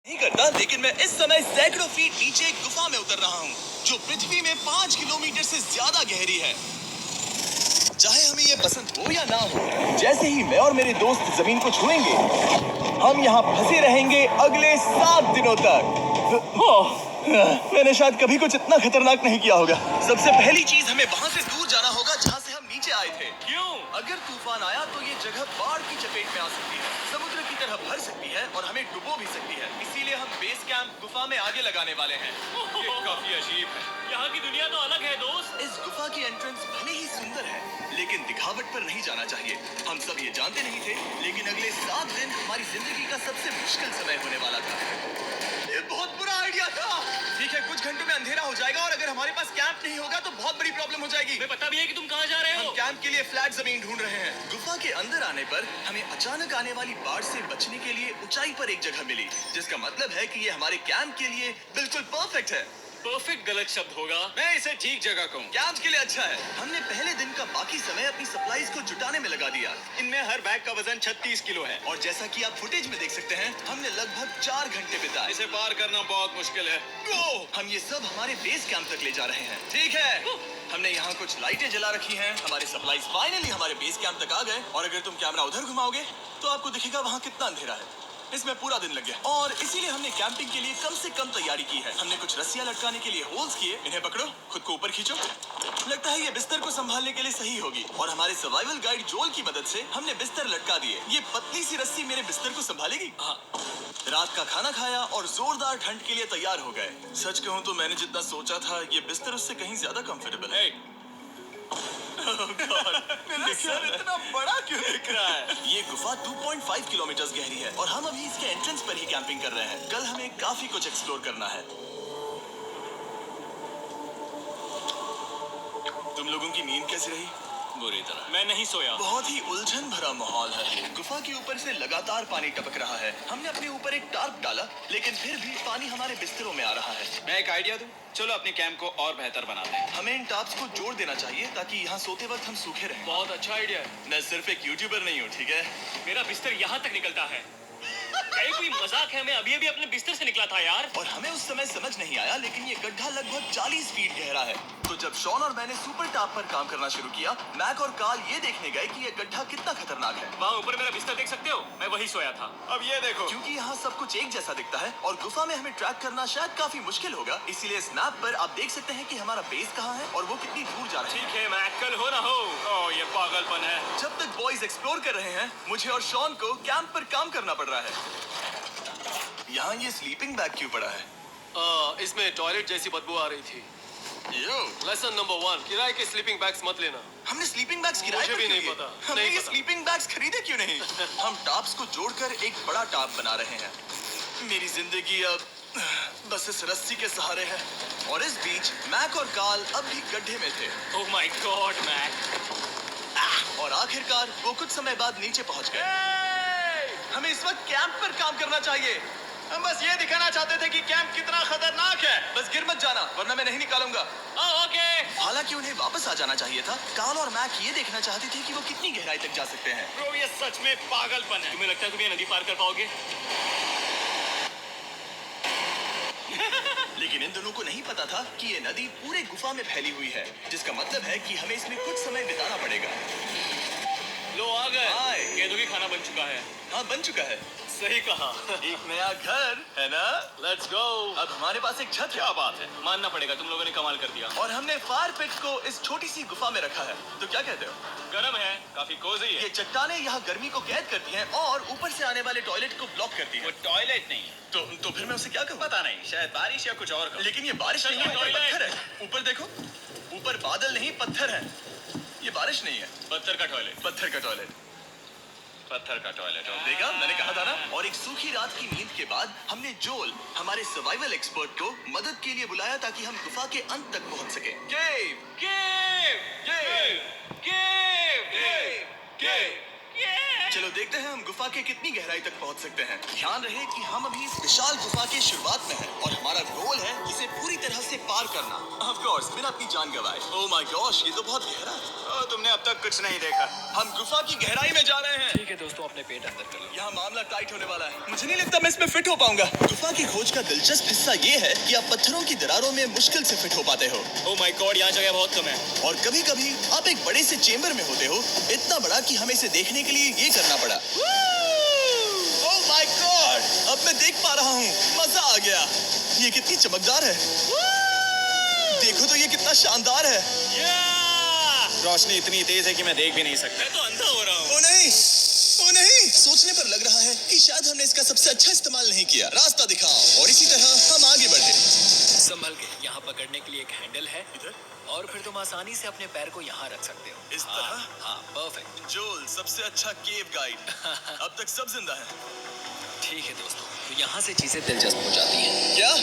नहीं करता, लेकिन मैं इस समय सैकड़ों फीट नीचे एक गुफा में उतर रहा हूँ जो पृथ्वी में 5 किलोमीटर से ज्यादा गहरी है। चाहे हमें ये पसंद हो या ना हो, जैसे ही मैं और मेरे दोस्त जमीन को छुएंगे, हम यहाँ फंसे रहेंगे अगले 7 दिनों तक। मैंने शायद कभी कुछ इतना खतरनाक नहीं किया होगा। सबसे पहली चीज, हमें वहाँ से दूर जाना होगा जहाँ से हम नीचे आए थे। क्यों? अगर तूफान आया तो ये जगह बाढ़ की चपेट में आ सकती है, समुद्र की तरह भर सकती है और हमें डुबो भी सकती है। इसीलिए हम बेस कैंप गुफा में आगे लगाने वाले हैं। ये काफी अजीब है। यहाँ की दुनिया तो अलग है दोस्त। इस गुफा की एंट्रेंस भले ही सुंदर है, लेकिन दिखावट पर नहीं जाना चाहिए। हम सब ये जानते नहीं थे, लेकिन अगले 7 दिन हमारी जिंदगी का सबसे मुश्किल समय होने वाला था। ये बहुत बुरा आइडिया था। ठीक है, कुछ घंटों में अंधेरा हो जाएगा और अगर हमारे पास कैंप नहीं होगा तो बहुत बड़ी प्रॉब्लम हो जाएगी। हमें पता भी है कि तुम कहाँ जा रहे हो। हम कैंप के लिए फ्लैट जमीन ढूंढ रहे हैं। गुफा के अंदर आने पर हमें अचानक आने वाली बाढ़ से बचने के लिए ऊंचाई पर एक जगह मिली, जिसका मतलब है कि ये हमारे कैंप के लिए बिल्कुल परफेक्ट है। परफेक्ट गलत शब्द होगा। मैं इसे ठीक जगह कहूँ। कैंप के लिए अच्छा है। हमने पहले दिन का बाकी समय अपनी सप्लाईज को जुटाने में लगा दिया। इनमें हर बैग का वजन 36 किलो है। और जैसा कि आप फुटेज में देख सकते हैं, हमने लगभग 4 घंटे बिताए। इसे पार करना बहुत मुश्किल है। हम ये सब हमारे बेस कैंप तक ले जा रहे हैं। ठीक है, हमने यहाँ कुछ लाइटें जला रखी हैं। हमारे सप्लाईज फाइनली हमारे बेस कैंप तक आ गए। और अगर तुम कैमरा उधर घुमाओगे तो आपको दिखेगा वहाँ कितना अंधेरा है। इसमें पूरा दिन लग गया और इसीलिए हमने कैंपिंग के लिए कम से कम तैयारी की है। हमने कुछ रस्सियां लटकाने के लिए होल्स किए। इन्हें पकड़ो, खुद को ऊपर खींचो। लगता है ये बिस्तर को संभालने के लिए सही होगी। और हमारे सर्वाइवल गाइड जोल की मदद से हमने बिस्तर लटका दिए। ये पतली सी रस्सी मेरे बिस्तर को संभालेगी। हाँ। रात का खाना खाया और जोरदार ठंड के लिए तैयार हो गए। सच कहूँ तो मैंने जितना सोचा था, ये बिस्तर उससे कहीं ज्यादा कंफर्टेबल है। मेरा सर इतना बड़ा क्यों दिख रहा है? ये गुफा 2.5 किलोमीटर गहरी है और हम अभी इसके एंट्रेंस पर ही कैंपिंग कर रहे हैं। कल हमें काफी कुछ एक्सप्लोर करना है। तुम लोगों की नींद कैसी रही? बुरी तरह। मैं नहीं सोया। बहुत ही उलझन भरा माहौल है। गुफा के ऊपर से लगातार पानी टपक रहा है। हमने अपने ऊपर एक टार्प डाला, लेकिन फिर भी पानी हमारे बिस्तरों में आ रहा है। मैं एक आइडिया दूं? चलो अपने कैंप को और बेहतर बनाते हैं। हमें इन टार्प्स को जोड़ देना चाहिए ताकि यहाँ सोते वक्त हम सूखे रहें। बहुत अच्छा आइडिया है। मैं सिर्फ एक यूट्यूबर नहीं हूँ, ठीक है? मेरा बिस्तर यहाँ तक निकलता है। कोई मजाक है? मैं अभी अपने बिस्तर से निकला था यार। और हमें उस समय समझ नहीं आया, लेकिन ये गड्ढा लगभग 40 फीट गहरा है। तो जब शॉन और मैंने सुपर टाप पर काम करना शुरू किया, मैक और कार्ल ये देखने गए कि ये गड्ढा कितना खतरनाक है। वहाँ ऊपर मेरा बिस्तर देख सकते हो? मैं वही सोया था। अब ये देखो। क्योंकि यहाँ सब कुछ एक जैसा दिखता है और गुफा में हमें ट्रैक करना शायद काफी मुश्किल होगा, इसीलिए इस मैप पर आप देख सकते हैं कि हमारा बेस कहाँ है और वो कितनी दूर जा रहा है। ठीक है, मैं कल हो ना हो। ओह, ये पागलपन है। जब तक बॉयज एक्सप्लोर कर रहे हैं, मुझे और शॉन को कैंप पर काम करना पड़ रहा है। यहाँ ये स्लीपिंग बैग क्यों पड़ा है? इसमें टॉयलेट जैसी बदबू आ रही थी। लेसन नंबर 1, किराए के स्लीपिंग बैग्स मत लेना। हमने स्लीपिंग बैग्स किराए मुझे पर भी क्यों नहीं लिए? पता। हमने नहीं ये पता। स्लीपिंग बैग्स खरीदे क्यों नहीं? हम टाप्स को जोड़कर एक बड़ा टाप बना रहे हैं। मेरी जिंदगी अब बस इस रस्सी के सहारे है। और इस बीच मैक और कार्ल अब भी गड्ढे में थे। Oh my god Mac. और आखिरकार वो कुछ समय बाद नीचे पहुंच गए। हमें इस वक्त कैंप पर काम करना चाहिए। हम बस ये दिखाना चाहते थे कि कैंप कितना खतरनाक है। बस गिर मत जाना, वरना मैं नहीं निकालूंगा। ओके। हालांकि उन्हें वापस आ जाना चाहिए था। कार्ल और मैक ये देखना चाहते थे कि वो कितनी गहराई तक जा सकते हैं। ब्रो, ये सच में पागलपन है। तुम्हें लगता है तुम ये नदी पार कर पाओगे? लेकिन इन दोनों को नहीं पता था कि ये नदी पूरे गुफा में फैली हुई है, जिसका मतलब है कि हमें इसमें कुछ समय बिताना पड़ेगा। लो आ गए। हाय। गेंदों की खाना बन चुका है। हाँ, बन चुका है। सही कहा। एक नया घर है ना? Let's go. अब हमारे पास एक छत क्या है बात है, मानना पड़ेगा तुम लोगों ने कमाल कर दिया। और हमने फायर पिट को इस छोटी सी गुफा में रखा है। तो क्या कहते हो? गर्म है, काफी कोजी ये है। चट्टानें यहाँ गर्मी को कैद करती हैं और ऊपर से आने वाले टॉयलेट को ब्लॉक करती वो हैं। टॉयलेट नहीं है। तो फिर मैं उसे क्या कहूँ? पता नहीं, शायद बारिश या कुछ और का। लेकिन ये बारिश नहीं है, ऊपर टॉयलेट। पत्थर है। ऊपर देखो, ऊपर बादल नहीं पत्थर है। ये बारिश नहीं है, पत्थर का टॉयलेट। पत्थर का टॉयलेट। पत्थर का टॉयलेट। देखा, मैंने कहा था ना। और एक सूखी रात की नींद के बाद हमने जोल, हमारे सर्वाइवल एक्सपर्ट को मदद के लिए बुलाया ताकि हम गुफा के अंत तक पहुंच सके। केव, केव, केव, केव, केव, केव। चलो देखते हैं हम गुफा के कितनी गहराई तक पहुंच सकते हैं। ध्यान रहे कि हम अभी इस विशाल गुफा के शुरुआत में हैं और हमारा गोल है इसे पूरी तरह से पार करना। ऑफ कोर्स, बिना अपनी जान गंवाए। ओह माय गॉश, ये तो बहुत गहरा है। तुमने अब तक कुछ नहीं देखा। हम गुफा की गहराई में जा रहे हैं। ठीक है दोस्तों, अपने पेट अंदर कर लो। यहाँ मामला टाइट होने वाला है। मुझे नहीं लगता मैं इसमें फिट हो पाऊंगा। गुफा की खोज का दिलचस्प हिस्सा ये है कि आप पत्थरों की दरारों में मुश्किल से फिट हो पाते हो। ओह माय गॉड, यहाँ जगह बहुत कम है। और कभी-कभी आप एक बड़े से चेम्बर में होते हो, इतना बड़ा कि हमें इसे देखने के लिए ये करना पड़ा। ओह माय गॉड, अब मैं देख पा रहा हूँ। मजा आ गया। ये कितनी चमकदार है। देखो तो ये कितना शानदार है। रोशनी इतनी तेज है कि मैं देख भी नहीं सकता। मैं तो अंधा हो रहा हूँ। ओ नहीं, ओ नहीं। सोचने पर लग रहा है कि शायद हमने इसका सबसे अच्छा इस्तेमाल नहीं किया। रास्ता दिखाओ। और इसी तरह हम आगे बढ़े। संभल के, यहाँ पकड़ने के लिए एक हैंडल है इधर? और फिर तुम आसानी से अपने पैर को यहाँ रख सकते हो। इस तरह? हाँ, परफेक्ट। जोल, सबसे अच्छा केव गाइड। अब तक सब जिंदा है। ठीक है दोस्तों, तो यहाँ से चीजें दिलचस्प हो जाती हैं। क्या?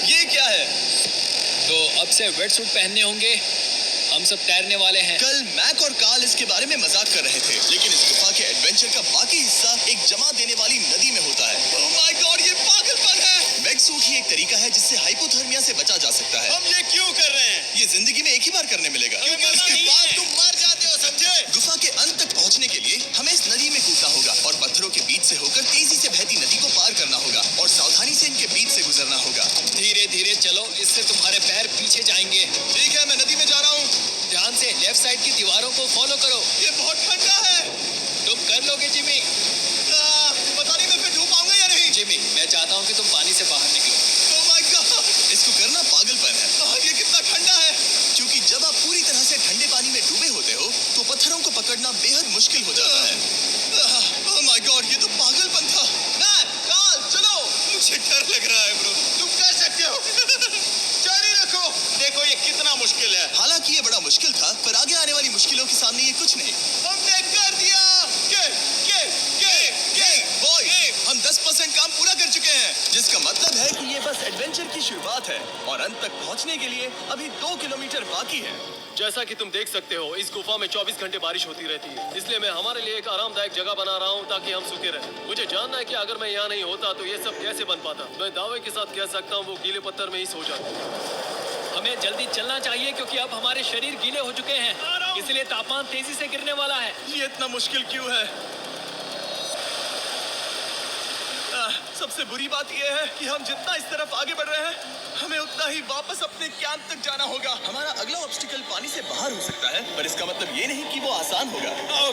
ये क्या है? तो अब से वेट सूट पहनने होंगे। हम सब तैरने वाले हैं। कल मैक और कार्ल इसके बारे में मजाक कर रहे थे, लेकिन इस गुफा के एडवेंचर का बाकी हिस्सा एक जमा देने वाली नदी में होता है। ओह माय गॉड, ये पागलपन है। वेट सूट ही एक तरीका है जिससे हाइपोथर्मिया से बचा जा सकता है। हम ये क्यों कर रहे हैं? ये जिंदगी में एक ही बार करने मिलेगा, क्योंकि उसके बाद तुम मर जाते हो, समझे? गुफा के अंत तक पहुंचने के लिए हमें इस नदी में कूदना होगा और पत्थरों के बीच से होकर तेजी से बहती नदी को पार करना होगा और सावधानी से इनके बीच से गुजरना होगा। धीरे धीरे चलो, इससे तुम्हारे पैर पीछे जाएंगे। ठीक है, मैं नदी में जा रहा हूँ। ध्यान से लेफ्ट साइड की दीवारों को फॉलो करो। ये बहुत ठंडा है। तुम कर लोगे जिमी। पता नहीं मैं फिट हो पाऊंगा या नहीं। जिमी, मैं चाहता हूँ कि तुम पानी से बाहर निकलो। Oh my God! इसको करना पागलपन है। ये कितना ठंडा है। क्योंकि जब आप पूरी तरह से ठंडे पानी में डूबे होते हो, तो पत्थरों को पकड़ना बेहद मुश्किल हो जाता है। Oh my God! ये तो पागलपन था। चलो। मुझे डर लग रहा है ब्रो। तुम कर सकते हो। जारी रखो। देखो ये कितना मुश्किल है। हालांकि ये बड़ा मुश्किल था, पर आगे आने वाली मुश्किलों के सामने ये कुछ नहीं। हमने कर दिया। बॉय, हम 10% काम पूरा कर चुके हैं, जिसका मतलब है कि ये बस एडवेंचर की शुरुआत है और अंत तक पहुंचने के लिए अभी 2 किलोमीटर बाकी है। जैसा कि तुम देख सकते हो, इस गुफा में 24 घंटे बारिश होती रहती है। इसलिए मैं हमारे लिए एक आरामदायक जगह बना रहा हूँ ताकि हम सूखे रहें। मुझे जानना है कि अगर मैं यहाँ नहीं होता तो ये सब कैसे बन पाता। मैं दावे के साथ कह सकता हूँ वो गीले पत्थर में ही सो जाते। हमें जल्दी चलना चाहिए क्योंकि अब हमारे शरीर गीले हो चुके हैं, इसलिए तापमान तेजी से गिरने वाला है। ये इतना मुश्किल क्यों है? सबसे बुरी बात यह है कि हम जितना इस तरफ आगे बढ़ रहे हैं, हमें उतना ही वापस अपने कैंप तक जाना होगा। हमारा अगला ऑब्स्टिकल पानी से बाहर हो सकता है, पर इसका मतलब ये नहीं कि वो आसान होगा।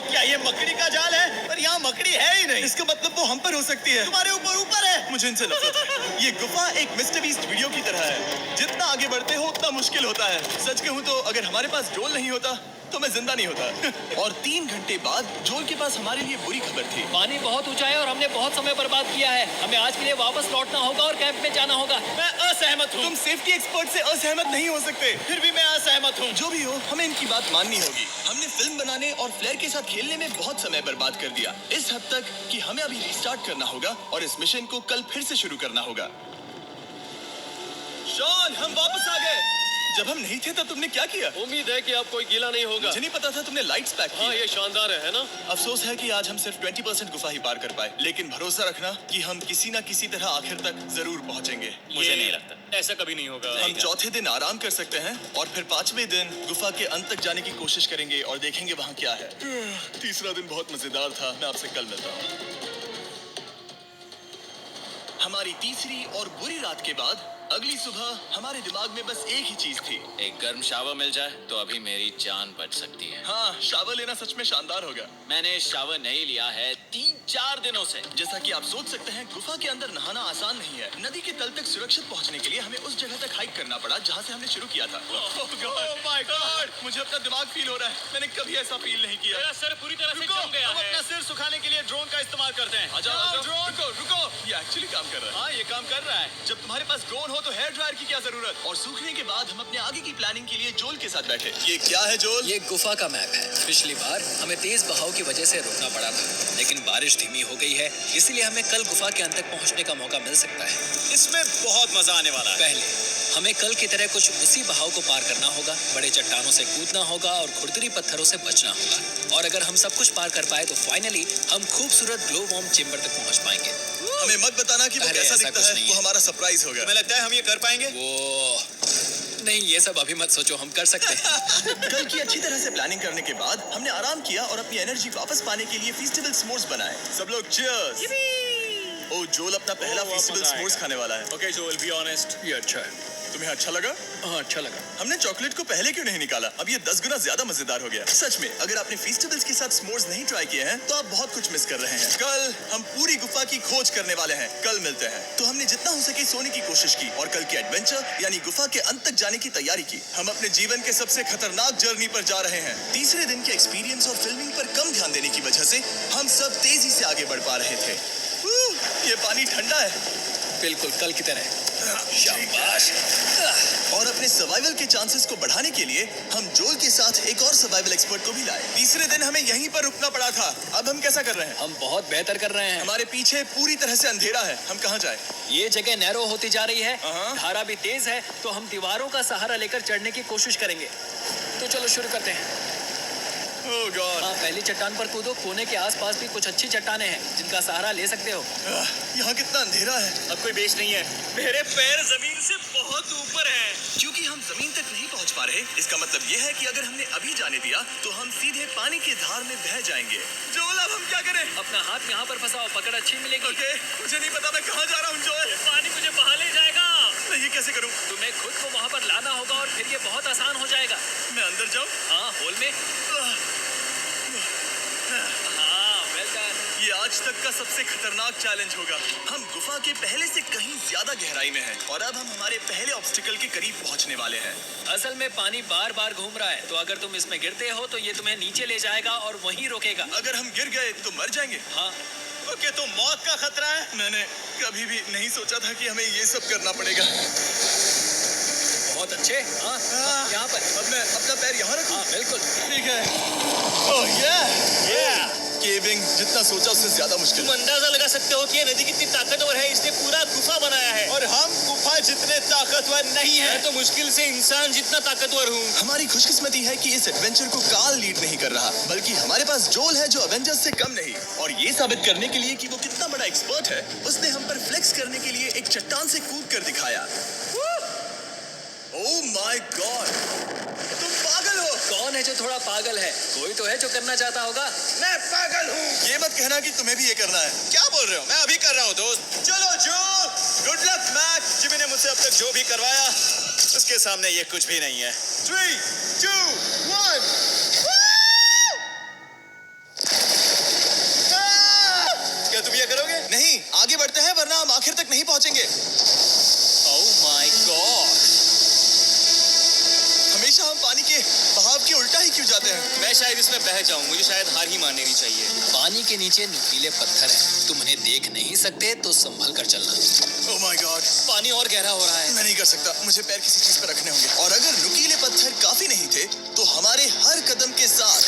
क्या ये मकड़ी का जाल है? पर यहाँ मकड़ी है ही नहीं। इसका मतलब वो हम पर हो सकती है। तुम्हारे ऊपर है। मुझे इनसे नफरत है। ये गुफा एक मिस्टर बीस्ट वीडियो की तरह है। जितना आगे बढ़ते हो उतना मुश्किल होता है। सच कहूँ तो अगर हमारे पास जोल नहीं होता तो मैं जिंदा नहीं होता। और 3 घंटे बाद जोल के पास हमारे लिए बुरी खबर थी। पानी बहुत ऊंचा है और हमने बहुत समय बर्बाद किया है। हमें आज के लिए वापस लौटना होगा और कैंप में जाना होगा। मैं असहमत हूँ। तुम सेफ्टी एक्सपर्ट से असहमत नहीं हो सकते। फिर भी मैं असहमत हूँ। जो भी हो, हमें इनकी बात माननी होगी। हमने फिल्म बनाने और फ्लेयर के साथ खेलने में बहुत समय बर्बाद कर दिया, इस हद तक कि हमें अभी रिस्टार्ट करना होगा और इस मिशन को कल फिर से शुरू करना होगा। शॉन, हम वापस आ गए। जब हम नहीं थे तब तुमने क्या किया? उम्मीद है कि अब कोई गीला नहीं होगा। मुझे नहीं पता था तुमने लाइट्स पैक की। हाँ, ये शानदार है ना? अफसोस है कि आज हम सिर्फ 20% गुफा ही पार कर पाए, लेकिन भरोसा रखना कि हम किसी न किसी तरह आखिर तक जरूर पहुंचेंगे। मुझे नहीं लगता ऐसा कभी नहीं होगा। हम चौथे दिन आराम कर सकते हैं और फिर 5वें दिन गुफा के अंत तक जाने की कोशिश करेंगे और देखेंगे वहाँ क्या है। तीसरा दिन बहुत मजेदार था। मैं आपसे कल मिलता हूँ। हमारी तीसरी और बुरी रात के बाद अगली सुबह हमारे दिमाग में बस एक ही चीज थी। एक गर्म शावर मिल जाए तो अभी मेरी जान बच सकती है। हाँ, शावर लेना सच में शानदार होगा। मैंने शावर नहीं लिया है 3-4 दिनों से। जैसा कि आप सोच सकते हैं, गुफा के अंदर नहाना आसान नहीं है। नदी के तल तक सुरक्षित पहुंचने के लिए हमें उस जगह तक हाइक करना पड़ा जहां से हमने शुरू किया था। Oh my God! मुझे अपना दिमाग फील हो रहा है। मैंने कभी ऐसा फील नहीं किया। मेरा सर पूरी तरह से जम गया हम है। अपना सिर सुखाने के लिए ड्रोन का इस्तेमाल करते हैं। ड्रोन! रुको, ये एक्चुअली काम कर रहा है। हाँ, ये काम कर रहा है। जब तुम्हारे पास ड्रोन हो तो हेयर ड्रायर की क्या जरूरत? और सूखने के बाद हम अपने आगे की प्लानिंग के लिए जोल के साथ बैठे। ये क्या है जोल? ये गुफा का मैप है। पिछली बार हमें तेज बहाव की वजह से रुकना पड़ा था, लेकिन बारिश धीमी हो गई है, इसलिए हमें कल गुफा के अंत तक पहुंचने का मौका मिल सकता है। इसमें बहुत मजा आने वाला है। पहले हमें कल की तरह कुछ उसी बहाव को पार करना होगा, बड़े चट्टानों से कूदना होगा और खुरदरी पत्थरों से बचना होगा। और अगर हम सब कुछ पार कर पाए तो फाइनली हम खूबसूरत ग्लो वार्म चेम्बर तक पहुंच पाएंगे। हमें मत बताना कि वो अरे, कैसा ऐसा दिखता कुछ है। नहीं वो है। हमारा सरप्राइज होगा। तुम्हें लगता है हम ये कर पाएंगे? वो नहीं, ये सब अभी मत सोचो, हम कर सकते हैं। कल की अच्छी तरह से प्लानिंग करने के बाद हमने आराम किया और अपनी एनर्जी वापस पाने के लिए फीस्टेबल स्मोर्स बनाए। सब लोग चीयर्स। ओ, जोल अपना पहला फीस्टेबल स्मोर्स खाने वाला है। Okay Joel, be honest. ये अच्छा है। तुम्हें अच्छा लगा? हाँ, अच्छा लगा। हमने चॉकलेट को पहले क्यों नहीं निकाला? अब ये 10 गुना ज्यादा मजेदार हो गया। सच में, अगर आपने फीस्टेबल्स के साथ स्मोर्स नहीं ट्राई किए हैं तो आप बहुत कुछ मिस कर रहे हैं। कल हम पूरी गुफा की खोज करने वाले हैं। कल मिलते हैं। तो हमने जितना हो सके सोने की कोशिश की और कल के एडवेंचर यानी गुफा के अंत तक जाने की तैयारी की। हम अपने जीवन के सबसे खतरनाक जर्नी पर जा रहे हैं। तीसरे दिन के एक्सपीरियंस और फिल्मिंग पर कम ध्यान देने की वजह से हम सब तेजी से आगे बढ़ पा रहे थे। ये पानी ठंडा है। बिल्कुल कल की तरह। शाबाश। और अपने सर्वाइवल के चांसेस को बढ़ाने के लिए हम जोल के साथ एक और सर्वाइवल एक्सपर्ट को भी लाए। तीसरे दिन हमें यहीं पर रुकना पड़ा था। अब हम कैसा कर रहे हैं? हम बहुत बेहतर कर रहे हैं। हमारे पीछे पूरी तरह से अंधेरा है। हम कहाँ जाए? ये जगह नैरो होती जा रही है, हाँ। धारा भी तेज है, तो हम दीवारों का सहारा लेकर चढ़ने की कोशिश करेंगे। तो चलो शुरू करते हैं। ओह गॉड। हाँ, पहली चट्टान पर कूदो। कोने के आसपास भी कुछ अच्छी चट्टानें हैं जिनका सहारा ले सकते हो। यहाँ कितना अंधेरा है। अब कोई बेस नहीं है। मेरे पैर जमीन से बहुत ऊपर हैं। क्योंकि हम जमीन तक नहीं पहुँच पा रहे, इसका मतलब ये है कि अगर हमने अभी जाने दिया तो हम सीधे पानी की धार में बह जाएंगे। जोल, अब हम क्या करें? अपना हाथ यहाँ पर फंसाओ, पकड़ अच्छी मिलेगी। ओके, मुझे नहीं पता मैं कहाँ जा रहा हूँ जोल। पानी मुझे बहा ले जाएगा। मैं ये कैसे करूँ? तुम्हें खुद को वहाँ पर लाना होगा और फिर ये बहुत आसान हो जाएगा। मैं अंदर जाऊँ? हाँ, होल में। हाँ, वेल डन। ये आज तक का सबसे खतरनाक चैलेंज होगा। हम गुफा के पहले से कहीं ज्यादा गहराई में हैं और अब हम हमारे पहले ऑब्स्टिकल के करीब पहुंचने वाले हैं। असल में पानी बार बार घूम रहा है, तो अगर तुम इसमें गिरते हो तो ये तुम्हें नीचे ले जाएगा और वहीं रोकेगा। अगर हम गिर गए तो मर जाएंगे। हाँ, ओके, तो मौत का खतरा है। मैंने कभी भी नहीं सोचा था कि हमें ये सब करना पड़ेगा। बहुत अच्छे। हाँ, यहाँ पर। अब मैं अपना पैर यहाँ रखूं? हाँ, बिल्कुल। ठीक है। ओह yeah! केविंग जितना सोचा उससे ज्यादा मुश्किल तुम है। अंदाजा लगा सकते हो कि ये नदी कितनी ताकतवर है। इसने पूरा गुफा बनाया है और हम गुफा जितने ताकतवर नहीं है। मैं तो मुश्किल से इंसान जितना ताकतवर हूँ। हमारी खुशकिस्मती है कि इस एडवेंचर को काल लीड नहीं कर रहा, बल्कि हमारे पास जोल है जो अवेंजर्स से कम नहीं। और ये साबित करने के लिए कि वो कितना बड़ा एक्सपर्ट है, उसने हम पर फ्लेक्स करने के लिए एक चट्टान से कूद कर दिखाया। ओह माय गॉड, तुम पागल हो। कौन है जो थोड़ा पागल है? कोई तो है जो करना चाहता होगा। मैं पागल हूँ। ये मत कहना कि तुम्हें भी ये करना है। क्या बोल रहे हो? मैं अभी कर रहा हूँ दोस्त। चलो जो, गुड लक मैक। जिमी ने मुझसे अब तक जो भी करवाया उसके सामने ये कुछ भी नहीं है। 3, 2, 1। क्या तुम ये करोगे? नहीं, आगे बढ़ते हैं वरना हम आखिर तक नहीं पहुंचेंगे। ओह माय गॉड। हमेशा हम पानी के बहाव के उल्टा ही क्यों जाते हैं? मैं शायद इसमें बह जाऊं। मुझे शायद हार ही मान लेनी चाहिए। पानी के नीचे नुकीले पत्थर हैं। तुम उन्हें देख नहीं सकते तो संभल कर चलना। ओह माय गॉड, पानी और गहरा हो रहा है। मैं नहीं कर सकता। मुझे पैर किसी चीज पर रखने होंगे। और अगर नुकीले पत्थर काफी नहीं थे तो हमारे हर कदम के साथ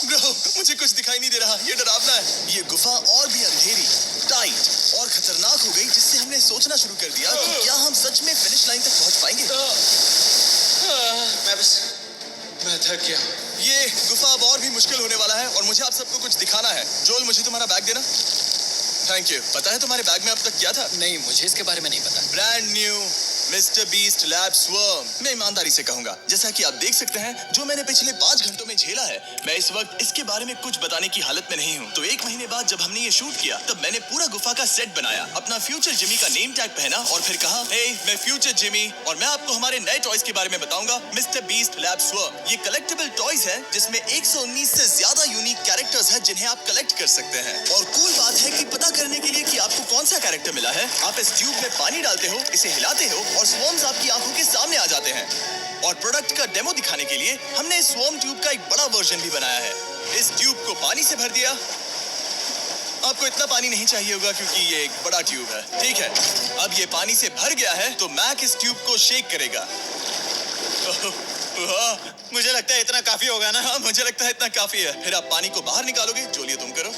ब्रो, मुझे कुछ दिखाई नहीं दे रहा। ये डरावना है। ये गुफा और भी अंधेरी, टाइट और खतरनाक हो गई, जिससे हमने सोचना शुरू कर दिया कि क्या हम सच में फिनिश लाइन तक पहुंच पाएंगे। मैं थक गया। ये गुफा अब और भी मुश्किल होने वाला है और मुझे आप सबको कुछ दिखाना है। जोल, मुझे तुम्हारा बैग देना। Thank you. पता है तुम्हारे बैग में अब तक क्या था? नहीं, मुझे इसके बारे में नहीं पता। Brand new mister beast lab swarm. मैं ईमानदारी से कहूंगा, जैसा कि आप देख सकते हैं, जो मैंने पिछले 5 घंटों में झेला है, मैं इस वक्त इसके बारे में कुछ बताने की हालत में नहीं हूँ। तो 1 महीने बाद जब हमने ये शूट किया, तब मैंने पूरा गुफा का सेट बनाया, अपना फ्यूचर जिमी का नेम टैग पहना और फिर कहा, हे मैं फ्यूचर जिमी और मैं आपको हमारे नए टॉयज के बारे में बताऊंगा, मिस्टर बीस्ट लैब स्वर्म। ये कलेक्टेबल टॉयज है जिसमें 119 से ज्यादा यूनिक कैरेक्टर्स हैं जिन्हें आप कलेक्ट कर सकते हैं। और कूल बात है कि पता करने के लिए कि आपको कौन सा कैरेक्टर मिला है, आप इस ट्यूब में पानी डालते हो, इसे हिलाते हो और स्वर्म्स आपकी आंखों के सामने आ जाते हैं। और प्रोडक्ट का डेमो दिखाने के लिए हमने इस स्वर्म ट्यूब का एक बड़ा वर्जन भी बनाया है। इस ट्यूब को पानी से भर दिया। आपको इतना पानी नहीं चाहिए होगा क्योंकि ये एक बड़ा ट्यूब है। ठीक है, अब ये पानी से भर गया है तो मैक इस ट्यूब को शेक करेगा। मुझे लगता है इतना काफी होगा ना। हाँ, मुझे लगता है इतना काफी है। फिर आप पानी को बाहर निकालोगे। जोलिए तुम करो।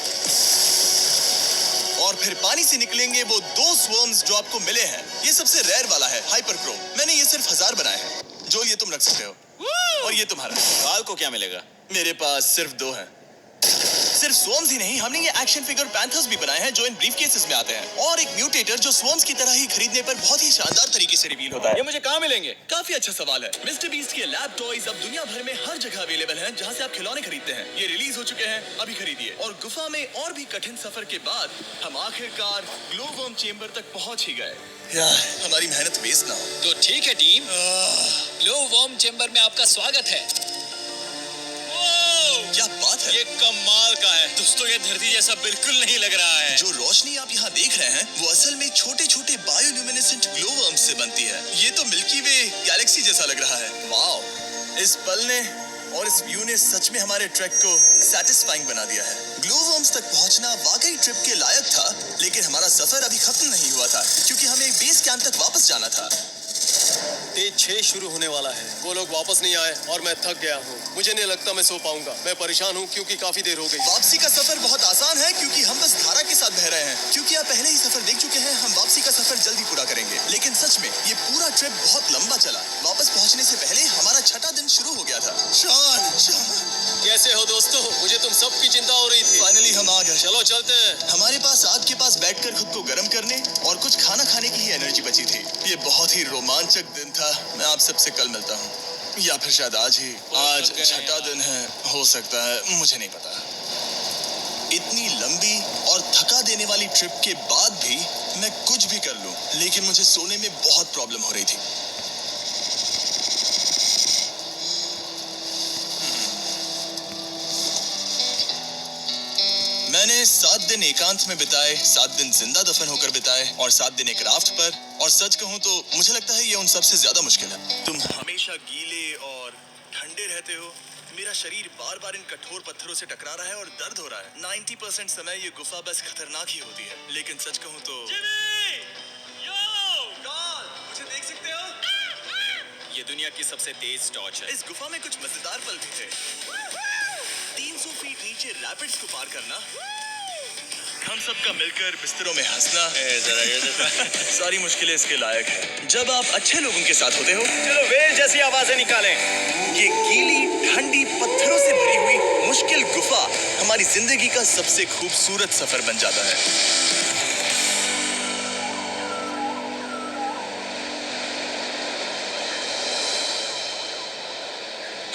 और फिर पानी से निकलेंगे वो 2 स्वर्म्स जो आपको मिले हैं। ये सबसे रेयर वाला है, हाइपरक्रोम। मैंने ये सिर्फ 1000 बनाए हैं। जोल, ये तुम रख सकते हो। और ये तुम्हारा। बाल को क्या मिलेगा? मेरे पास सिर्फ 2 हैं। सिर्फ स्वॉर्म्स ही नहीं, हमने ये एक्शन फिगर पैंथर्स भी बनाए हैं जो इन ब्रीफकेसेस में आते हैं, और एक म्यूटेटर जो स्वॉर्म्स की तरह ही खरीदने पर बहुत ही शानदार तरीके से रिवील होता है। ये मुझे कहाँ मिलेंगे? काफी अच्छा सवाल है। मिस्टर बीस्ट के लैब टॉयज अब दुनिया भर में हर जगह अवेलेबल हैं जहां से आप खिलौने खरीदते हैं। ये रिलीज हो चुके हैं, अभी खरीदिए। और गुफा में और भी कठिन सफर के बाद हम आखिरकार ग्लो वर्म चेंबर तक पहुंच ही गए। यार, हमारी मेहनत वेस्ट ना हो। तो ठीक है टीम, ग्लो वॉर्म चेंबर में आपका स्वागत है। क्या बात है, ये कमाल का है दोस्तों, ये धरती जैसा बिल्कुल नहीं लग रहा है। जो रोशनी आप यहाँ देख रहे हैं वो असल में छोटे छोटे बायोल्यूमिनेसेंट ग्लो वर्म्स से बनती है। ये तो मिल्की वे गैलेक्सी जैसा लग रहा है। वाओ, इस पल ने और इस व्यू ने सच में हमारे ट्रैक को सैटिस्फाइंग बना दिया है। ग्लो वर्म्स तक पहुंचना वाकई ट्रिप के लायक था, लेकिन हमारा सफर अभी खत्म नहीं हुआ था क्योंकि हमें बेस कैंप तक वापस जाना था। डे 6 शुरू होने वाला है। वो लोग वापस नहीं आए और मैं थक गया हूँ। मुझे नहीं लगता मैं सो पाऊंगा। मैं परेशान हूँ क्योंकि काफी देर हो गई। वापसी का सफर बहुत आसान है क्योंकि हम बस धारा के साथ बह रहे हैं। क्योंकि आप पहले ही सफर देख चुके हैं, हम वापसी का सफर जल्दी पूरा करेंगे। लेकिन सच में ये पूरा ट्रिप बहुत लंबा चला। वापस पहुंचने से पहले हमारा 6वां दिन शुरू हो गया था। शॉन, कैसे हो दोस्तों? मुझे तुम सबकी चिंता हो रही थी। फाइनली हम आ गए। चलो चलते हैं। हमारे पास आग के पास बैठकर खुद को गर्म करने और कुछ खाना खाने की ही एनर्जी बची थी। ये बहुत ही रोमांचक दिन था। मैं आप सबसे कल मिलता हूँ, या फिर शायद आज ही। आज 6वां दिन है, हो सकता है, मुझे नहीं पता। इतनी लंबी और थका देने वाली ट्रिप के बाद भी मैं कुछ भी कर लूं, लेकिन मुझे सोने में बहुत प्रॉब्लम हो रही थी। मैंने 7 दिन एकांत में बिताए, 7 दिन जिंदा दफन होकर बिताए और 7 दिन एक राफ्ट पर। और सच कहूं तो मुझे लगता है ये उन सबसे ज्यादा मुश्किल है। तुम हमेशा गीले और ठंडे रहते हो। मेरा शरीर बार बार इन कठोर पत्थरों से टकरा रहा है और दर्द हो रहा है। 90% समय ये गुफा बस खतरनाक ही होती है। लेकिन सच कहूं तो मुझे देख सकते हो? ये दुनिया की सबसे तेज टॉर्च है। इस गुफा में कुछ मजेदार पल भी थे। 300 फीट नीचे रैपिड्स को पार करना, हम सबका मिलकर बिस्तरों में हंसना, सारी मुश्किलें इसके लायक है। जब आप अच्छे लोगों के साथ होते हो। चलो वेल जैसी आवाजें निकालें। ये गीली ठंडी पत्थरों से भरी हुई मुश्किल गुफा हमारी जिंदगी का सबसे खूबसूरत सफर बन जाता है।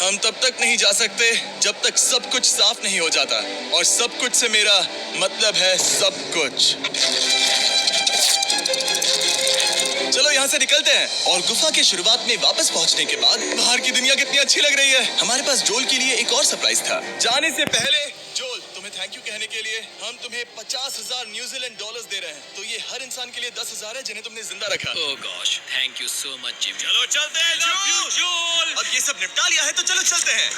हम तब तक नहीं जा सकते जब तक सब कुछ साफ नहीं हो जाता, और सब कुछ से मेरा मतलब है सब कुछ। चलो यहाँ से निकलते हैं। और गुफा के शुरुआत में वापस पहुँचने के बाद बाहर की दुनिया कितनी अच्छी लग रही है। हमारे पास जोल के लिए एक और सरप्राइज था। जाने से पहले जोल, तुम्हें थैंक यू कहने के लिए हम तुम्हें 50,000 न्यूजीलैंड डॉलर्स दे रहे हैं। तो ये हर इंसान के लिए 10,000 है जिन्हें तुमने जिंदा रखा। Oh gosh, thank you so much Jimmy. चलो चलते हैं जूल। अब ये सब निपटा लिया है तो चलो चलते हैं।